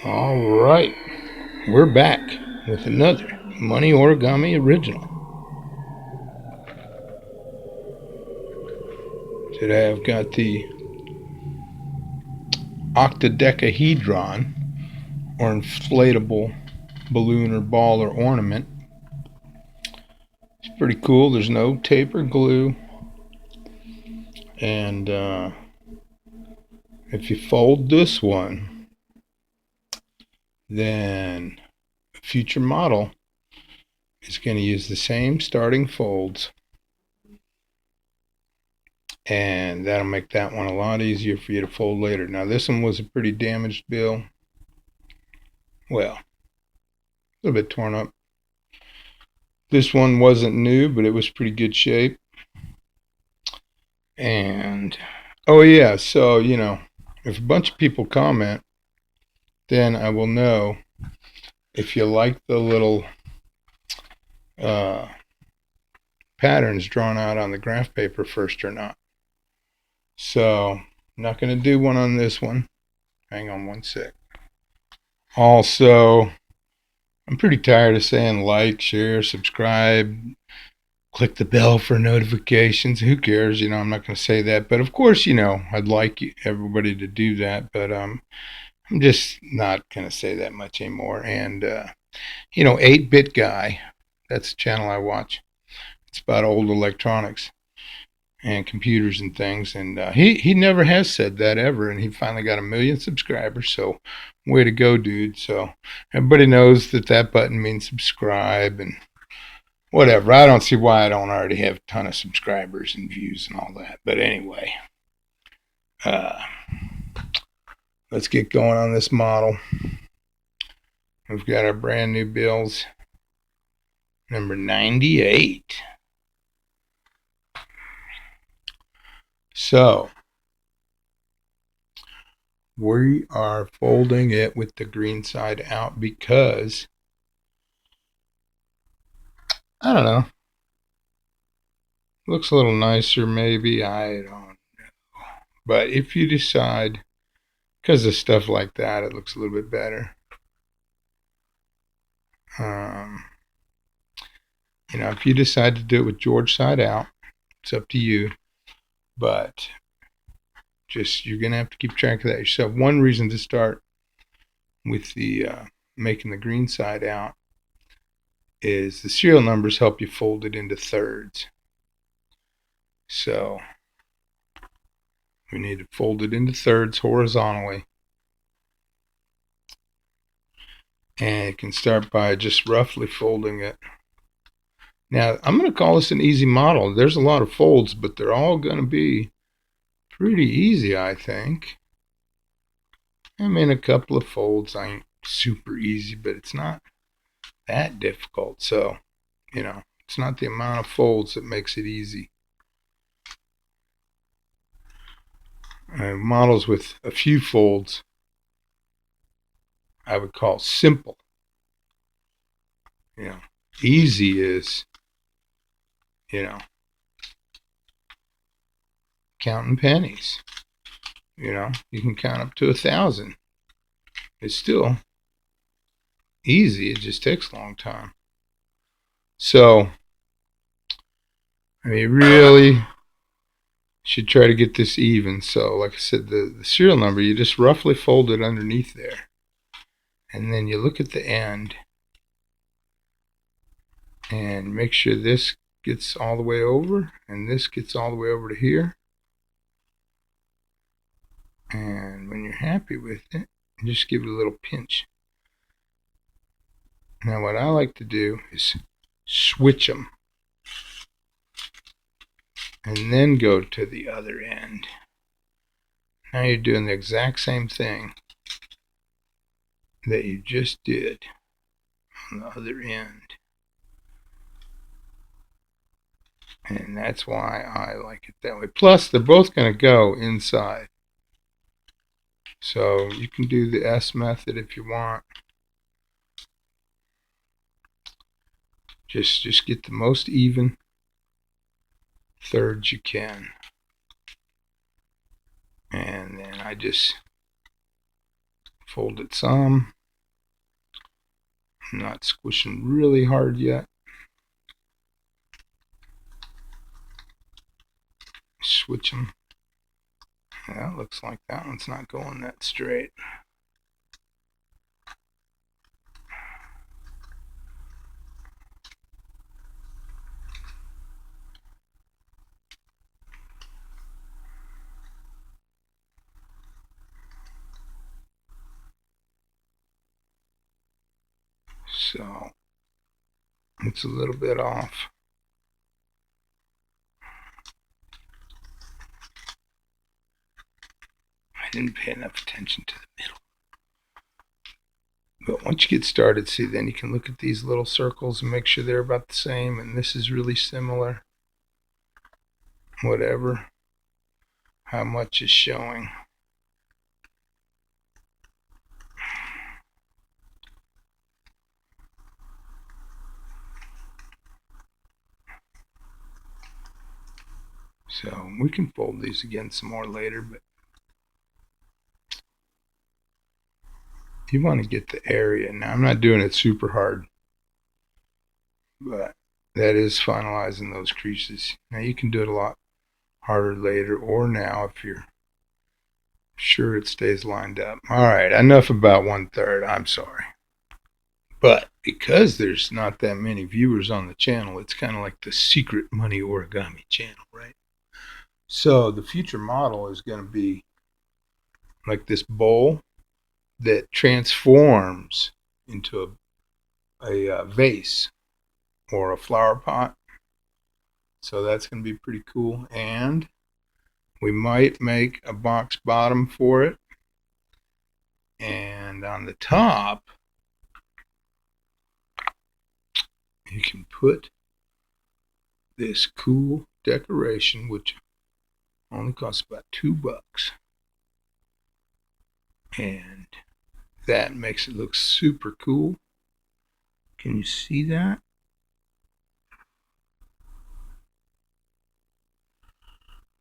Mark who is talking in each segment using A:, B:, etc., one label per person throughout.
A: All right, we're back with another Money Origami original. Today I've got the Octadecagon or inflatable balloon or ball or ornament. It's pretty cool. There's no tape or glue, and if you fold this one, then a future model is going to use the same starting folds, and that'll make that one a lot easier for you to fold later. Now this one was a pretty damaged bill. Well, a little bit torn up. This one wasn't new, but it was pretty good shape. And oh yeah, so if a bunch of people comment, then I will know if you like the little uh, patterns drawn out on the graph paper first or not. So I'm not going to do one on this one. Hang on one sec. Also, I'm pretty tired of saying like, share, subscribe, click the bell for notifications. Who cares? I'm not going to say that. But of course, I'd like everybody to do that. But I'm just not going to say that much anymore. And, 8-Bit Guy, that's the channel I watch. It's about old electronics and computers and things. And he never has said that ever. And he finally got 1 million subscribers. So way to go, dude. So everybody knows that button means subscribe and whatever. I don't see why I don't already have a ton of subscribers and views and all that. But anyway, let's get going on this model. We've got our brand new bills, number 98. So we are folding it with the green side out because, I don't know, looks a little nicer maybe, I don't know. But if you decide, because of stuff like that, it looks a little bit better. If you decide to do it with George side out, it's up to you. But you're going to have to keep track of that yourself. One reason to start with the making the green side out is the serial numbers help you fold it into thirds. So we need to fold it into thirds horizontally. And you can start by just roughly folding it. Now, I'm going to call this an easy model. There's a lot of folds, but they're all going to be pretty easy, I think. I mean, a couple of folds ain't super easy, but it's not that difficult. So, it's not the amount of folds that makes it easy. Models with a few folds I would call simple. Easy is, counting pennies. You can count up to 1,000. It's still easy. It just takes a long time. So, really should try to get this even. So, like I said, the serial number, you just roughly fold it underneath there. And then you look at the end and make sure this gets all the way over and this gets all the way over to here. And when you're happy with it, just give it a little pinch. Now what I like to do is switch them and then go to the other end. Now you're doing the exact same thing that you just did on the other end. And that's why I like it that way. Plus, they're both going to go inside. So you can do the S method if you want. Just get the most even thirds you can. And then I just Fold it some. I'm not squishing really hard yet. Switch them. Yeah, looks like that one's not going that straight. So it's a little bit off. I didn't pay enough attention to the middle. But once you get started, see, then you can look at these little circles and make sure they're about the same. And this is really similar. Whatever, how much is showing. So we can fold these again some more later, but you want to get the area. Now I'm not doing it super hard, but that is finalizing those creases. Now you can do it a lot harder later or now if you're sure it stays lined up. All right, enough about 1/3. I'm sorry. But because there's not that many viewers on the channel, it's kind of like the secret money origami channel, right? So the future model is going to be like this bowl that transforms into a vase or a flower pot. So that's going to be pretty cool. And we might make a box bottom for it. And on the top, you can put this cool decoration, which only costs about $2. And that makes it look super cool. Can you see that?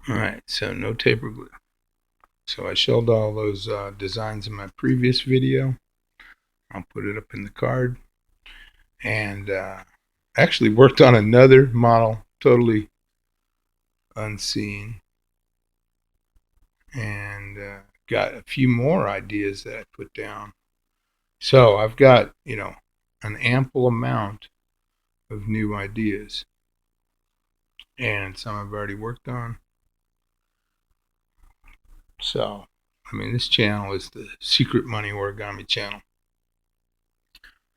A: Alright, so no taper glue. So I showed all those designs in my previous video. I'll put it up in the card. And actually worked on another model, totally unseen. And got a few more ideas that I put down. So I've got, an ample amount of new ideas. And some I've already worked on. So, this channel is the Secret Money Origami channel.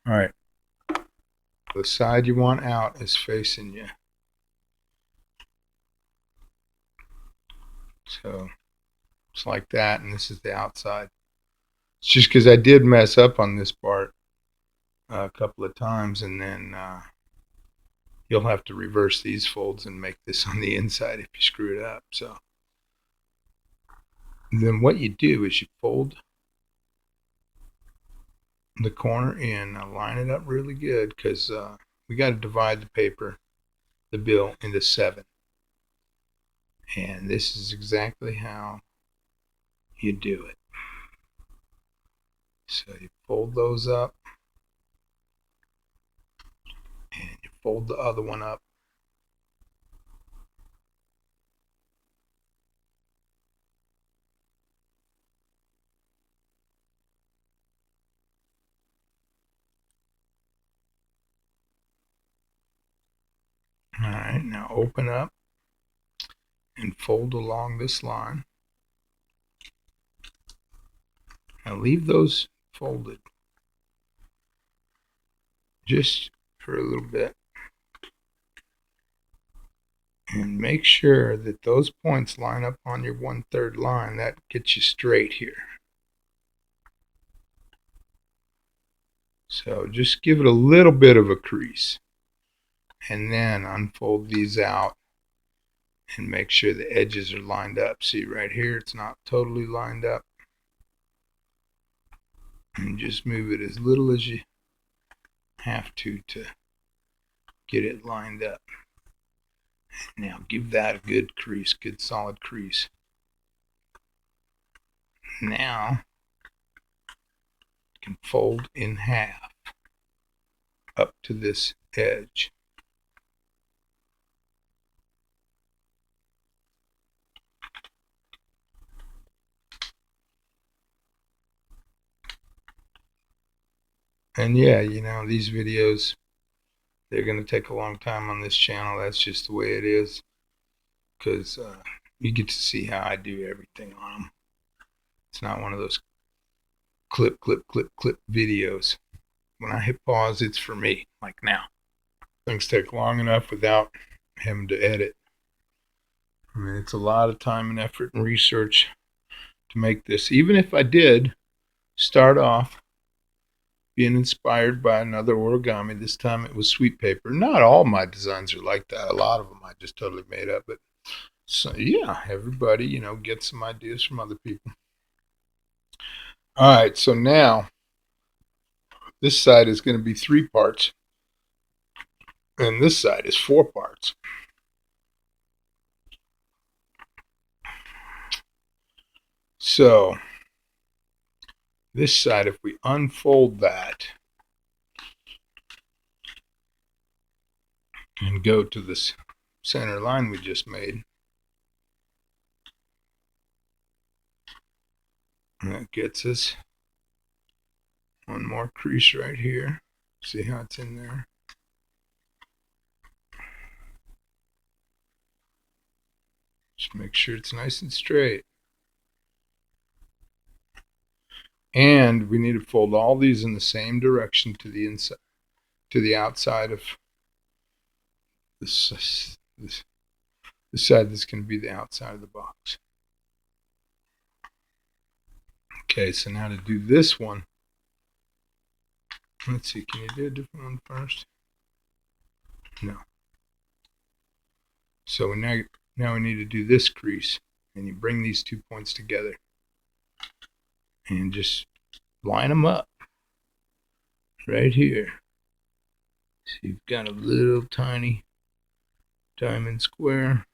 A: Alright. The side you want out is facing you. So, it's like that, and this is the outside. It's just because I did mess up on this part a couple of times, and then you'll have to reverse these folds and make this on the inside if you screw it up. So then what you do is you fold the corner in, line it up really good, because we got to divide the paper, the bill, into 7. And this is exactly how you do it. So you fold those up, and you fold the other one up. Alright, now open up and fold along this line. Now leave those folded just for a little bit. And make sure that those points line up on your 1/3 line. That gets you straight here. So just give it a little bit of a crease. And then unfold these out and make sure the edges are lined up. See right here, it's not totally lined up. And just move it as little as you have to get it lined up. Now give that a good crease, good solid crease. Now can fold in half up to this edge. And yeah, you know, these videos, they're going to take a long time on this channel. That's just the way it is, because you get to see how I do everything on them. It's not one of those clip, clip, clip, clip videos. When I hit pause, it's for me, like now. Things take long enough without having to edit. I mean, it's a lot of time and effort and research to make this. Even if I did start off being inspired by another origami, this time it was sweet paper. Not all my designs are like that. A lot of them I just totally made up. But so yeah, everybody, you know, gets some ideas from other people. All right, so now this side is going to be 3 parts, and this side is 4 parts. So this side, if we unfold that and go to this center line we just made, and that gets us one more crease right here. See how it's in there? Just make sure it's nice and straight. And we need to fold all these in the same direction to the inside, to the outside of this side that's going to be the outside of the box. Okay, so now to do this one, let's see, can you do a different one first? No. So now we need to do this crease, and you bring these 2 points together and just line them up right here. So you've got a little tiny diamond square,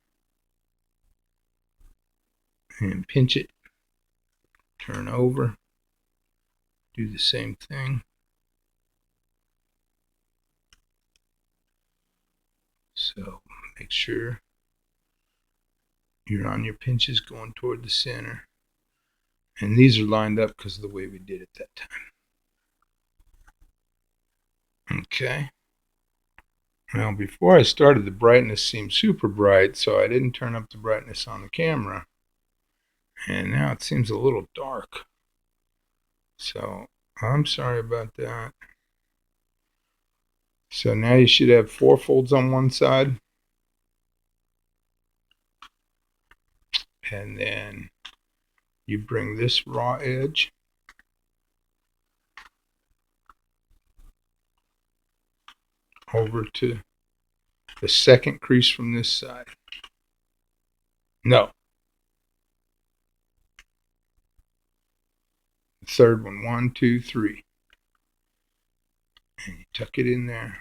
A: and pinch it, turn over, do the same thing. So make sure you're on your pinches going toward the center. And these are lined up because of the way we did it that time. Okay. Now before I started, the brightness seemed super bright, so I didn't turn up the brightness on the camera. And now it seems a little dark. So I'm sorry about that. So now you should have 4 folds on one side. And then you bring this raw edge over to the second crease from this side. No. The third one. 1, 2, 3. And you tuck it in there.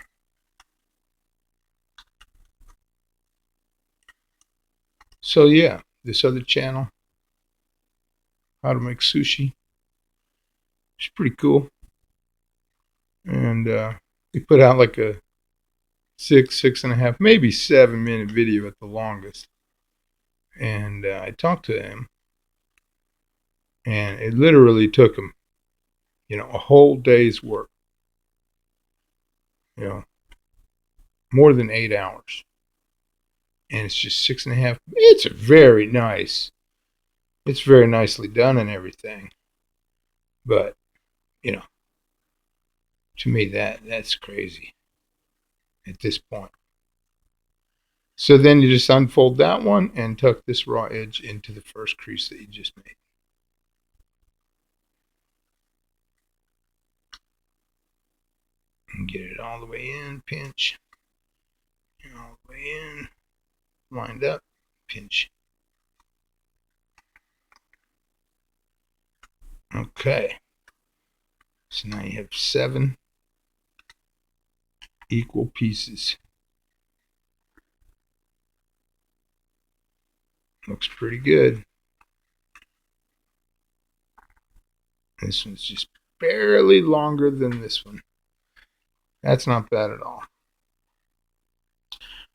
A: So yeah, this other channel, how to make sushi, it's pretty cool. And we put out like a 6.5, maybe 7-minute video at the longest. And I talked to him, and it literally took him, you know, a whole day's work. You know, more than 8 hours. And it's just 6.5. It's very nice. It's very nicely done and everything. But, you know, to me that's crazy at this point. So then you just unfold that one and tuck this raw edge into the first crease that you just made. And get it all the way in, pinch. And all the way in, lined up, pinch. Okay. So now you have 7 equal pieces. Looks pretty good. This one's just barely longer than this one. That's not bad at all.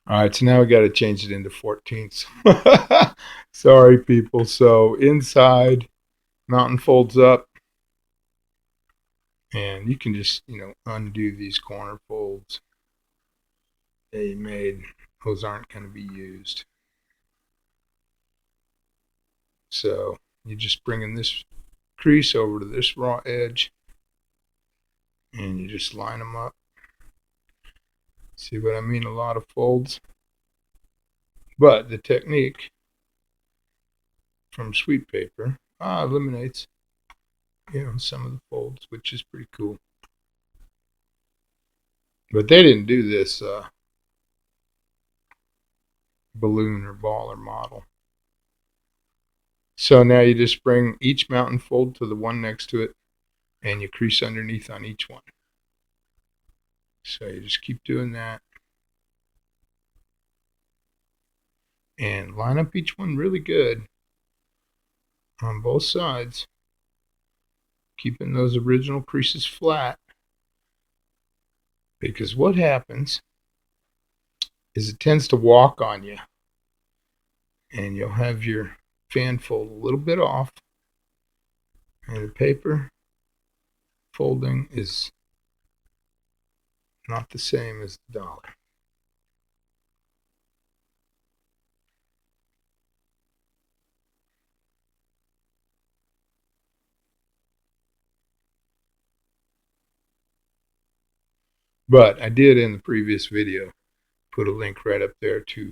A: All right, so now we got to change it into 14ths. Sorry, people. So inside, mountain folds up, and you can just, undo these corner folds that you made. Those aren't going to be used. So you're just bringing this crease over to this raw edge, and you just line them up. See what I mean? A lot of folds. But the technique from sweet paper eliminates, some of the folds, which is pretty cool. But they didn't do this balloon or ball or model. So now you just bring each mountain fold to the one next to it, and you crease underneath on each one. So you just keep doing that. And line up each one really good on both sides, keeping those original creases flat. Because what happens is it tends to walk on you, and you'll have your fan fold a little bit off, and the paper folding is not the same as the dollar. But I did in the previous video put a link right up there to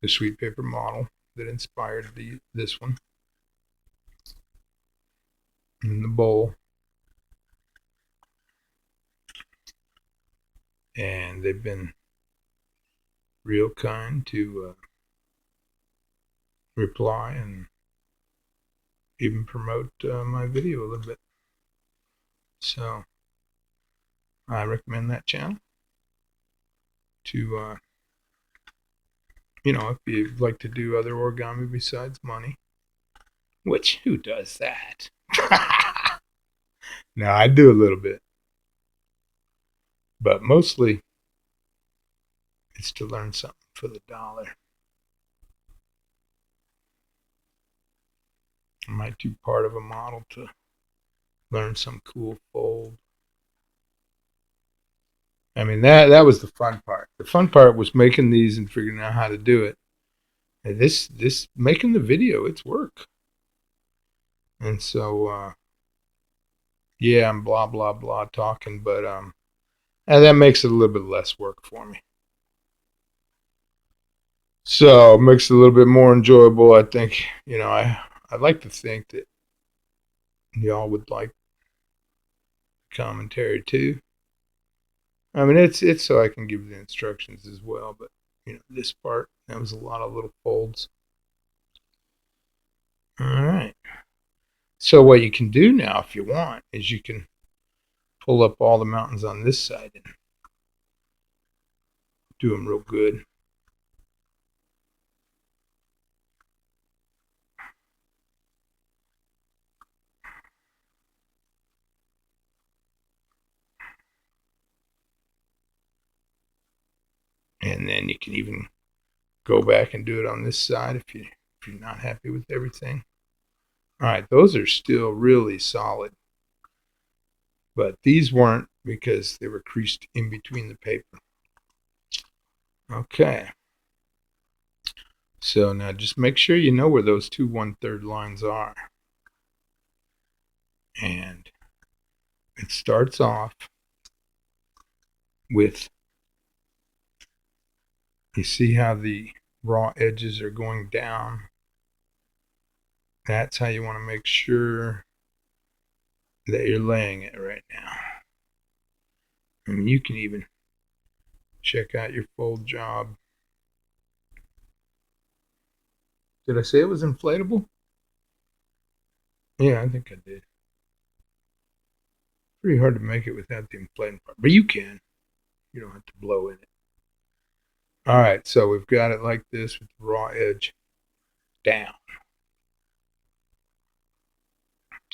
A: the sweet paper model that inspired this one in the bowl. And they've been real kind to reply and even promote my video a little bit. So I recommend that channel to, if you'd like to do other origami besides money, which who does that? No, I do a little bit, but mostly it's to learn something for the dollar. I might do part of a model to learn some cool fold. I mean, that was the fun part. The fun part was making these and figuring out how to do it. And this making the video, it's work. And so yeah, I'm blah blah blah talking, but and that makes it a little bit less work for me. So it makes it a little bit more enjoyable. I think, I'd like to think that y'all would like commentary too. I mean, it's so I can give the instructions as well, but this part, that was a lot of little folds. All right. So what you can do now, if you want, is you can pull up all the mountains on this side and do them real good. And then you can even go back and do it on this side if you're not happy with everything. All right, those are still really solid. But these weren't because they were creased in between the paper. Okay. So now just make sure you know where those two 1/3 lines are. And it starts off with, you see how the raw edges are going down? That's how you want to make sure that you're laying it right now. I mean, you can even check out your fold job. Did I say it was inflatable? Yeah, I think I did. Pretty hard to make it without the inflating part, but you can. You don't have to blow in it. All right, so we've got it like this with the raw edge down.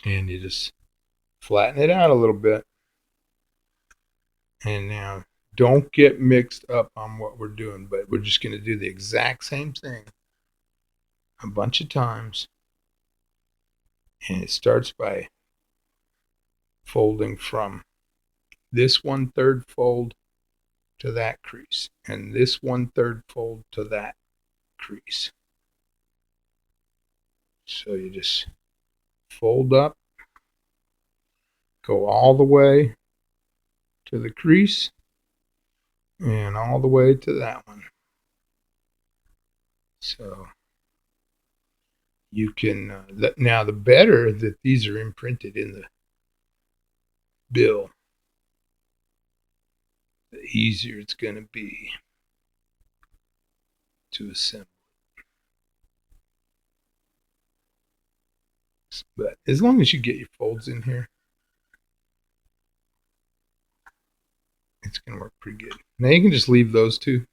A: And you just Flatten it out a little bit. And now don't get mixed up on what we're doing, but we're just going to do the exact same thing a bunch of times. And it starts by folding from this 1/3 fold to that crease and this 1/3 fold to that crease. So you just fold up, go all the way to the crease and all the way to that one. So you can, now the better that these are imprinted in the bill, the easier it's going to be to assemble. But as long as you get your folds in here, it's going to work pretty good. Now you can just leave those two.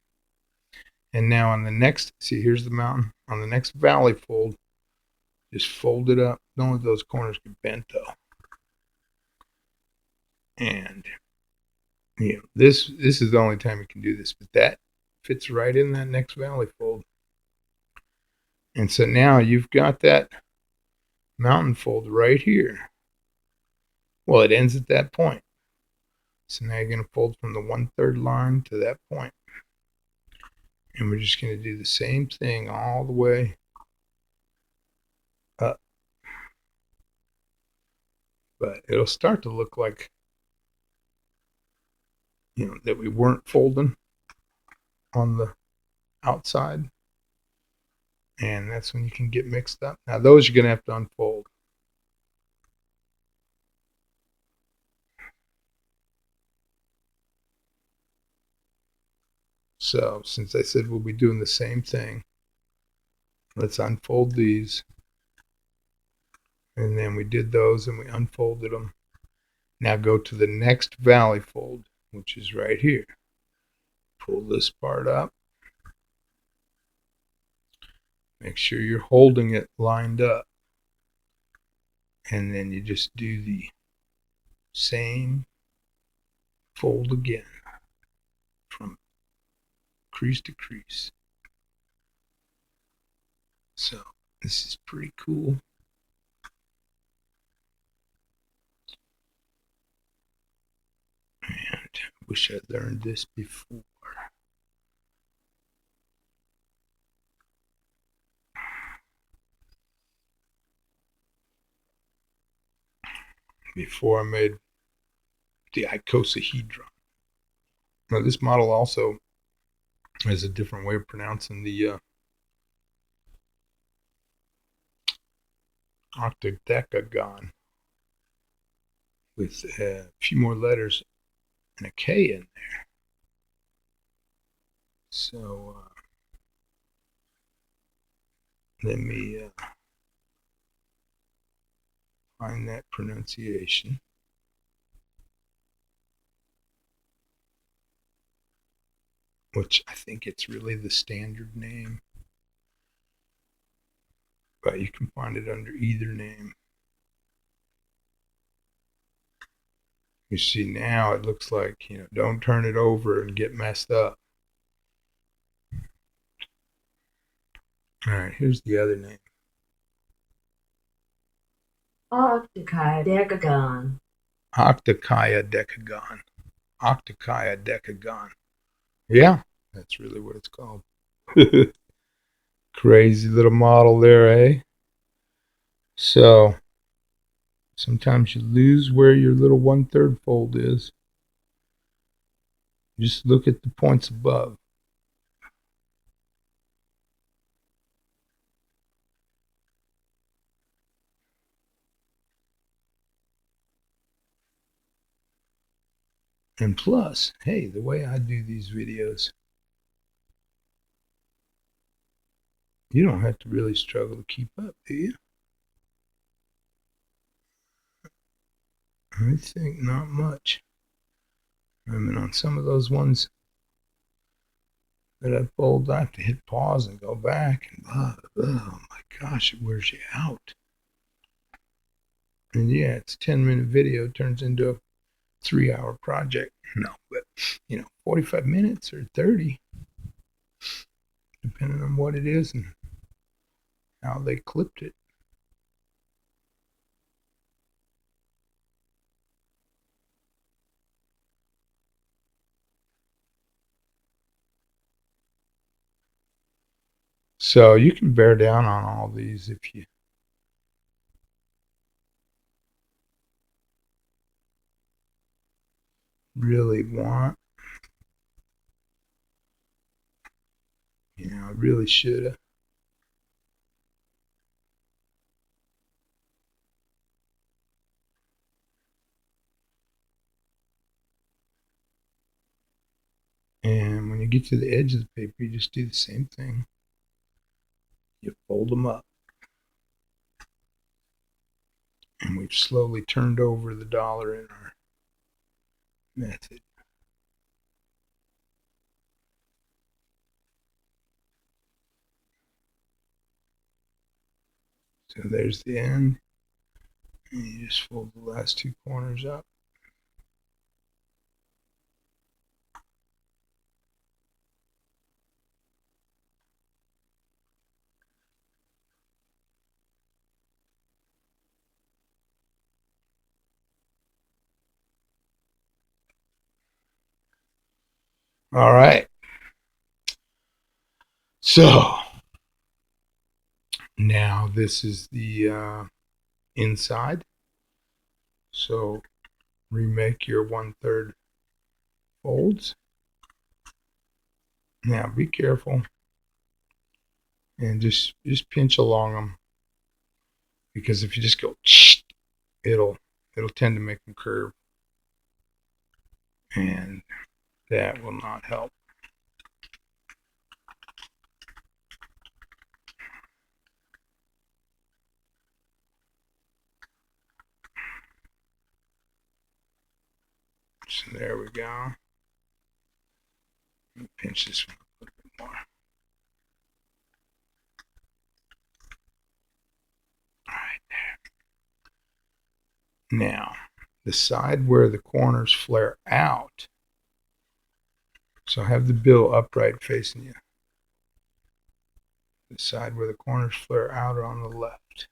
A: And now on the next, see, here's the mountain. On the next valley fold, just fold it up. Don't let those corners get bent though. And you know, this is the only time you can do this, but that fits right in that next valley fold. And so now you've got that mountain fold right here. Well, it ends at that point. So now you're going to fold from the 1/3 line to that point. And we're just going to do the same thing all the way up. But it'll start to look like, you know, that we weren't folding on the outside. And that's when you can get mixed up. Now those you're going to have to unfold. So since I said we'll be doing the same thing, let's unfold these. And then we did those and we unfolded them. Now go to the next valley fold, which is right here. Pull this part up. Make sure you're holding it lined up. And then you just do the same fold again from crease to crease. So this is pretty cool. And I wish I'd learned this before. Before I made the icosahedron. Now this model also has a different way of pronouncing the Octadecagon with a few more letters and a K in there. So let me find that pronunciation. Which I think it's really the standard name. But you can find it under either name. You see now it looks like, you know, don't turn it over and get messed up. All right, here's the other name.
B: Octakaidecagon.
A: Octakaidecagon. Octakaidecagon. Yeah, that's really what it's called. Crazy little model there, eh? So sometimes you lose where your little 1/3 fold is. Just look at the points above. And plus, hey, the way I do these videos, you don't have to really struggle to keep up, do you? I think not much. I mean, on some of those ones that I fold, I have to hit pause and go back. And oh my gosh, it wears you out. And yeah, it's a 10-minute video turns into a 3-hour project. No, but 45 minutes or 30, depending on what it is and how they clipped it. So you can bear down on all these if you really want. I really should have. And when you get to the edge of the paper, you just do the same thing. You fold them up. And we've slowly turned over the dollar in our method. So there's the end. And you just fold the last two corners up. All right. So now this is the inside. So remake your 1/3 folds. Now be careful and just pinch along them, because if you just go, it'll tend to make them curve, and that will not help. So there we go. Let me pinch this one a little bit more. All right, there. Now, the side where the corners flare out, so have the bill upright facing you. The side where the corners flare out are on the left.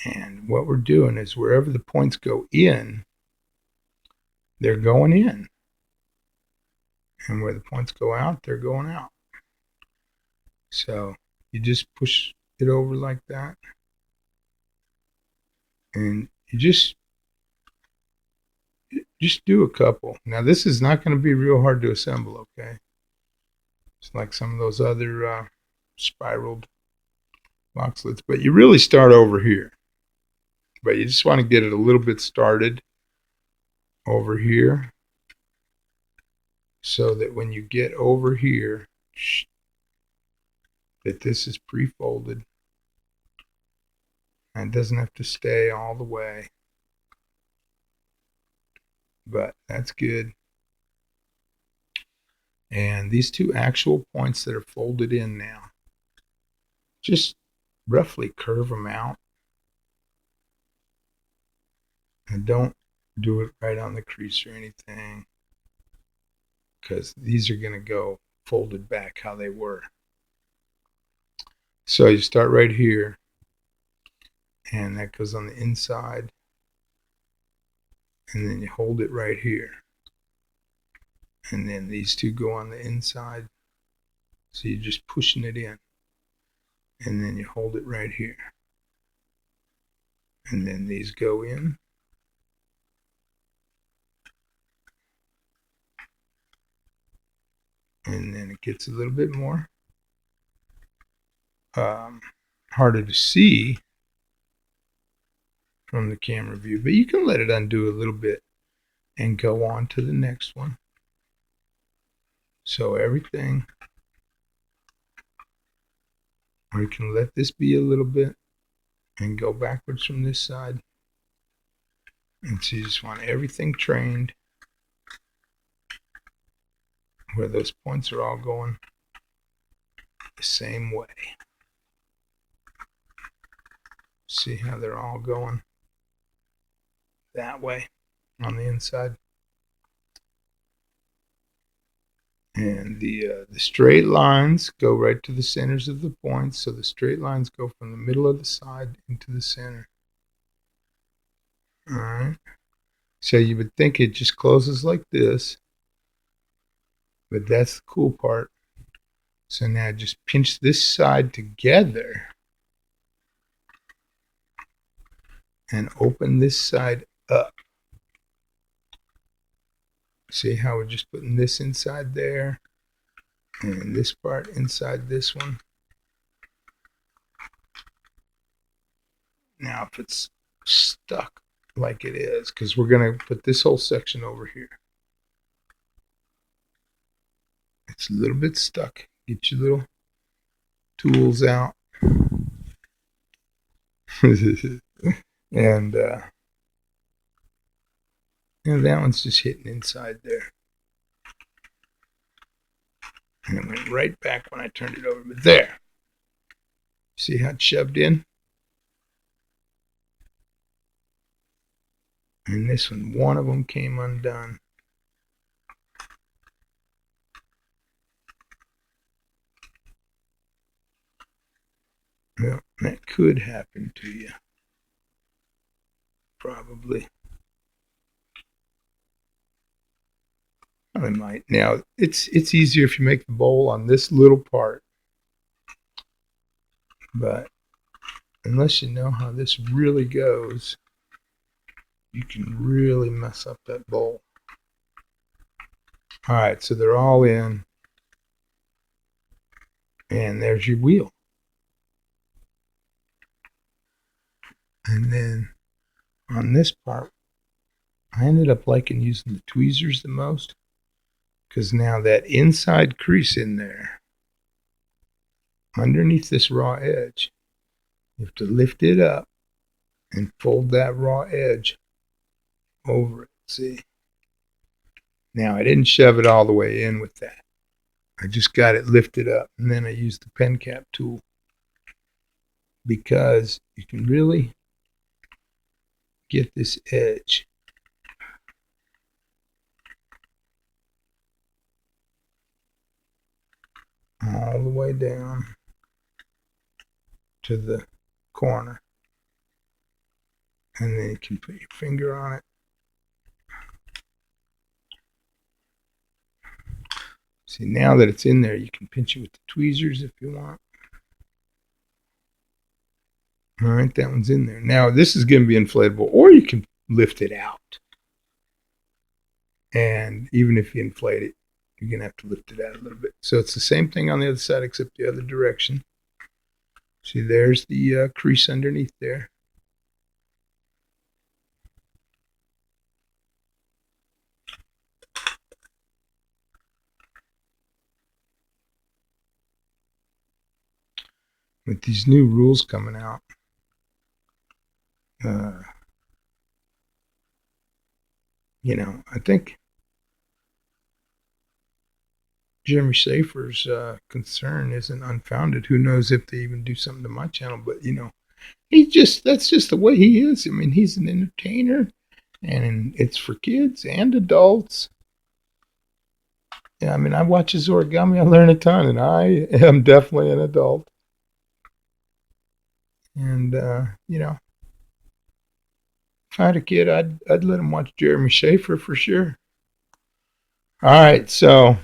A: And what we're doing is wherever the points go in, they're going in. And where the points go out, they're going out. So you just push it over like that. And you just do a couple. Now this is not going to be real hard to assemble, okay? It's like some of those other spiraled box lids. But you really start over here. But you just want to get it a little bit started over here, so that when you get over here, that this is pre-folded and doesn't have to stay all the way. But that's good. And these two actual points that are folded in now, just roughly curve them out. And don't do it right on the crease or anything, because these are going to go folded back how they were. So you start right here, and that goes on the inside, and then you hold it right here, and then these two go on the inside, so you're just pushing it in, and then you hold it right here, and then these go in, and then it gets a little bit more harder to see from the camera view, but you can let it undo a little bit and go on to the next one. So everything, or you can let this be a little bit and go backwards from this side. And so you just want everything trained where those points are all going the same way. See how they're all going? that way on the inside. And the straight lines go right to the centers of the points. So the straight lines go from the middle of the side into the center. All right. So you would think it just closes like this, but that's the cool part. So now just pinch this side together and open this side up. See how we're just putting this inside there and this part inside this one. Now if it's stuck like it is, because we're going to put this whole section over here. It's a little bit stuck. Get your little tools out. And that one's just hitting inside there. And it went right back when I turned it over. But there. See how it's shoved in? And this one of them came undone. Well, that could happen to you. Probably. I might. Now, it's easier if you make the bowl on this little part. But unless you know how this really goes, you can really mess up that bowl. All right, so they're all in. And there's your wheel. And then on this part, I ended up liking using the tweezers the most, because now that inside crease in there, underneath this raw edge, you have to lift it up and fold that raw edge over it. See? Now I didn't shove it all the way in with that. I just got it lifted up, and then I used the pen cap tool, because you can really get this edge all the way down to the corner, and then you can put your finger on it. See, now that it's in there, you can pinch it with the tweezers if you want. All right, that one's in there. Now this is going to be inflatable, or you can lift it out. And even if you inflate it, you're going to have to lift it out a little bit. So it's the same thing on the other side, except the other direction. See, there's the crease underneath there. With these new rules coming out, I think Jeremy Schaefer's concern isn't unfounded. Who knows if they even do something to my channel, but that's just the way he is. I mean, he's an entertainer, and it's for kids and adults. Yeah, I mean, I watch his origami, I learn a ton, and I am definitely an adult. And if I had a kid, I'd let him watch Jeremy Schaefer for sure. All right, so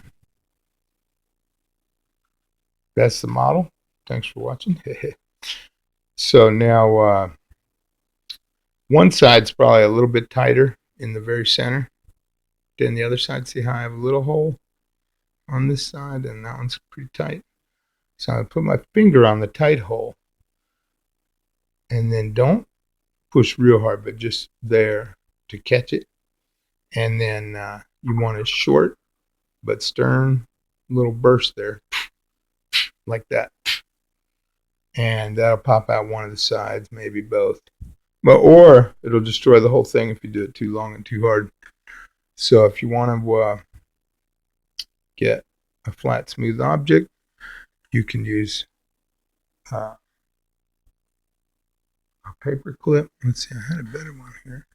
A: that's the model. Thanks for watching. So now one side's probably a little bit tighter in the very center than the other side. See how I have a little hole on this side, and that one's pretty tight. So I put my finger on the tight hole, and then don't push real hard, but just there to catch it. And then you want a short but stern little burst there, like that. And that'll pop out one of the sides, maybe both. Or it'll destroy the whole thing if you do it too long and too hard. So if you want to get a flat, smooth object, you can use a paper clip. Let's see, I had a better one here.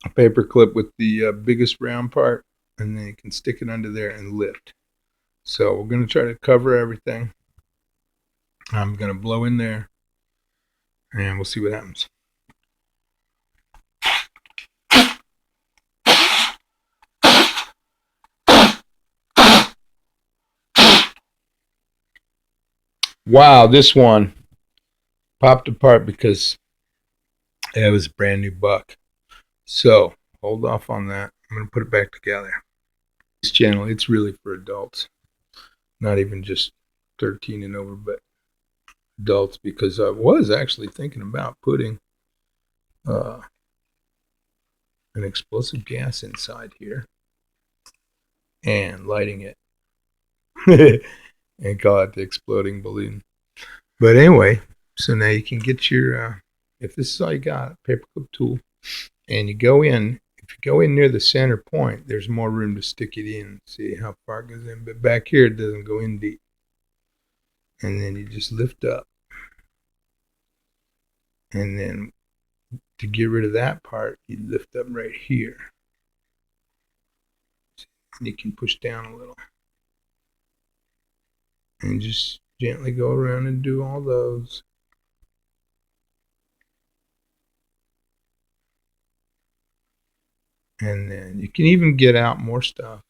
A: a paper clip with the biggest round part, and then you can stick it under there and lift. So we're going to try to cover everything. I'm going to blow in there, and we'll see what happens. Wow, this one popped apart because it was a brand new buck. So hold off on that. I'm going to put it back together. This channel, it's really for adults, not even just 13 and over, but adults, because I was actually thinking about putting an explosive gas inside here and lighting it and call it the exploding balloon. But anyway, so now you can get your, if this is all you got, paperclip tool, and you go in. If you go in near the center point, there's more room to stick it in. See how far it goes in. But back here, it doesn't go in deep. And then you just lift up. And then to get rid of that part, you lift up right here. And you can push down a little. And just gently go around and do all those. And then you can even get out more stuff.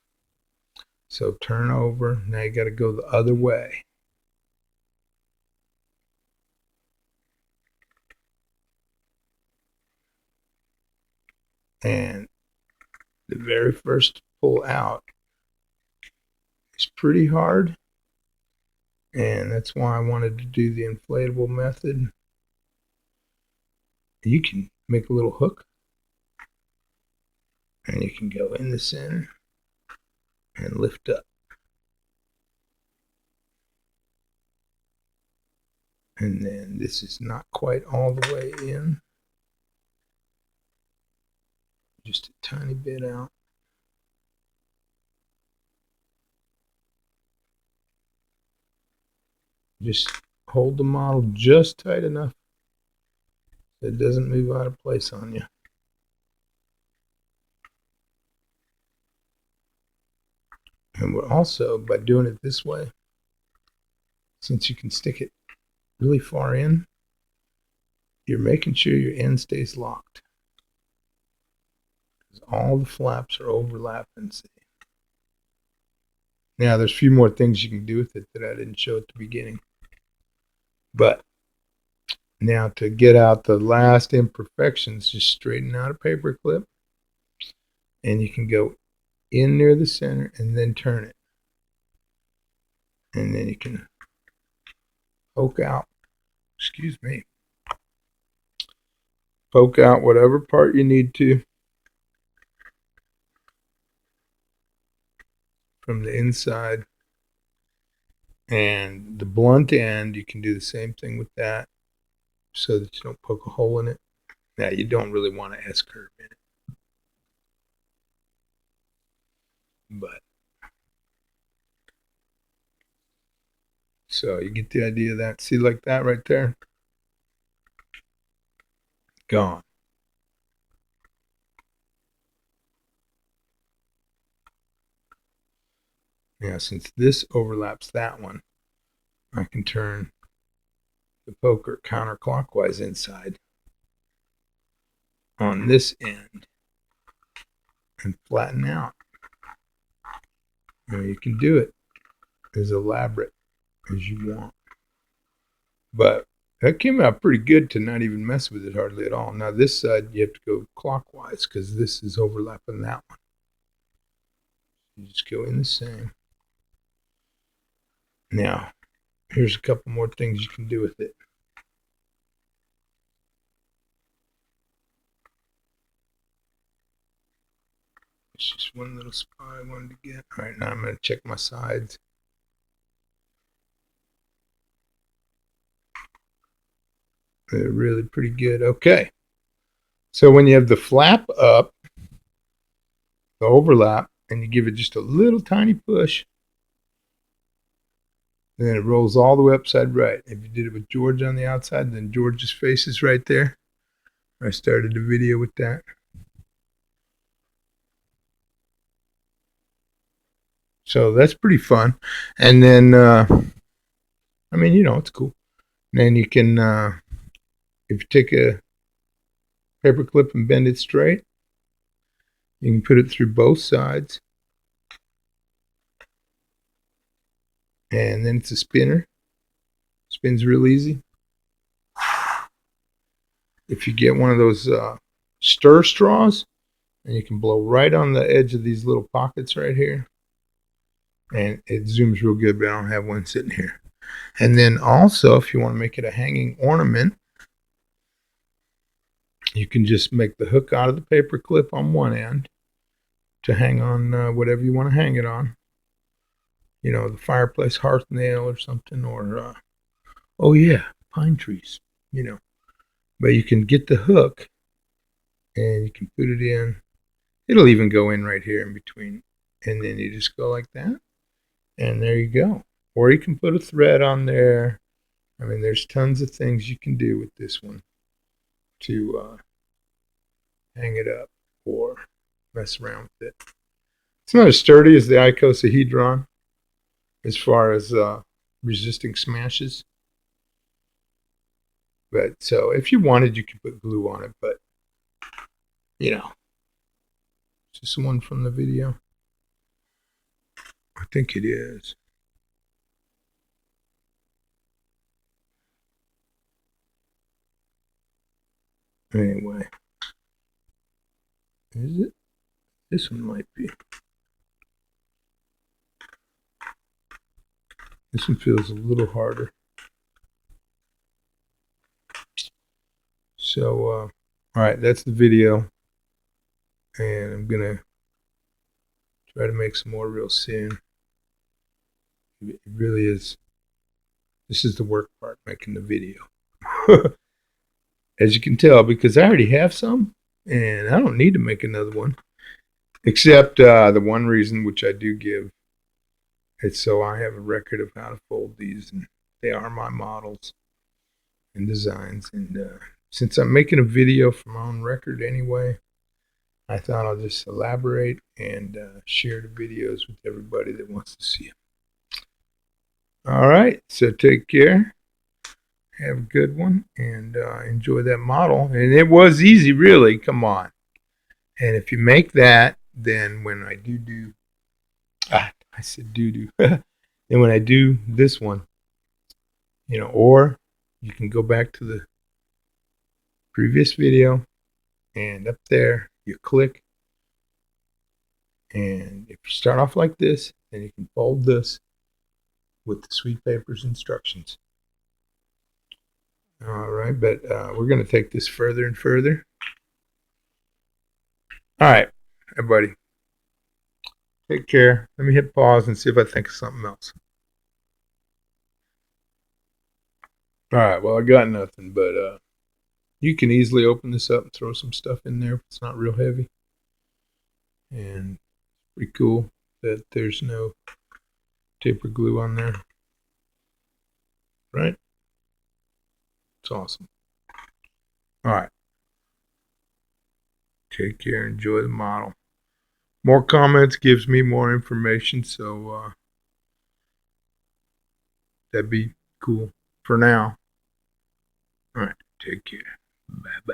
A: So turn over. Now you got to go the other way. And the very first pull out is pretty hard. And that's why I wanted to do the inflatable method. You can make a little hook. And you can go in the center and lift up. And then this is not quite all the way in. Just a tiny bit out. Just hold the model just tight enough so it doesn't move out of place on you. And we're also, by doing it this way, since you can stick it really far in, you're making sure your end stays locked. Because all the flaps are overlapping, see. Now, there's a few more things you can do with it that I didn't show at the beginning. But now to get out the last imperfections, just straighten out a paper clip. And you can go in near the center and then turn it. And then you can poke out, poke out whatever part you need to from the inside. And the blunt end, you can do the same thing with that so that you don't poke a hole in it. Now, you don't really want an S-curve in it. But, so you get the idea of that. See, like that right there? Gone. Now, since this overlaps that one, I can turn the poker counterclockwise inside on this end and flatten out. Now, you can do it as elaborate as you want. But that came out pretty good to not even mess with it hardly at all. Now, this side, you have to go clockwise because this is overlapping that one. You just go in the same. Now, here's a couple more things you can do with it. It's just one little spot I wanted to get. All right, now I'm going to check my sides. They're really pretty good. Okay. So when you have the flap up, the overlap, and you give it just a little tiny push, and then it rolls all the way upside right. If you did it with George on the outside, then George's face is right there. I started the video with that. So that's pretty fun. And then, I mean, it's cool. And then you can, if you take a paper clip and bend it straight, you can put it through both sides. And then it's a spinner. Spins real easy. If you get one of those stir straws, and you can blow right on the edge of these little pockets right here. And it zooms real good, but I don't have one sitting here. And then also, if you want to make it a hanging ornament, you can just make the hook out of the paper clip on one end to hang on whatever you want to hang it on. The fireplace hearth nail or something, or, oh yeah, pine trees, But you can get the hook and you can put it in. It'll even go in right here in between. And then you just go like that. And there you go. Or you can put a thread on there. I mean, there's tons of things you can do with this one to hang it up or mess around with it. It's not as sturdy as the icosahedron as far as resisting smashes. But so if you wanted, you could put glue on it. But, is this one from the video? I think it is. Anyway. Is it? This one might be. This one feels a little harder. So, all right, that's the video. And I'm going to try to make some more real soon. It really is. This is the work part, making the video. As you can tell, because I already have some, and I don't need to make another one. Except the one reason, which I do give, it's so I have a record of how to fold these, and they are my models and designs. And since I'm making a video for my own record anyway, I thought I'll just elaborate and share the videos with everybody that wants to see them. All right, so take care. Have a good one, and enjoy that model. And it was easy, really. Come on. And if you make that, then when I I said do. Then when I do this one, or you can go back to the previous video, and up there you click, and if you start off like this, then you can fold this with the sweet paper's instructions. All right, but we're going to take this further and further. All right, everybody, take care. Let me hit pause and see if I think of something else. All right, well, I got nothing, but you can easily open this up and throw some stuff in there if it's not real heavy. And pretty cool that there's no taper glue on there. Right? It's awesome. All right. Take care. Enjoy the model. More comments gives me more information, so that'd be cool for now. All right. Take care. Bye-bye.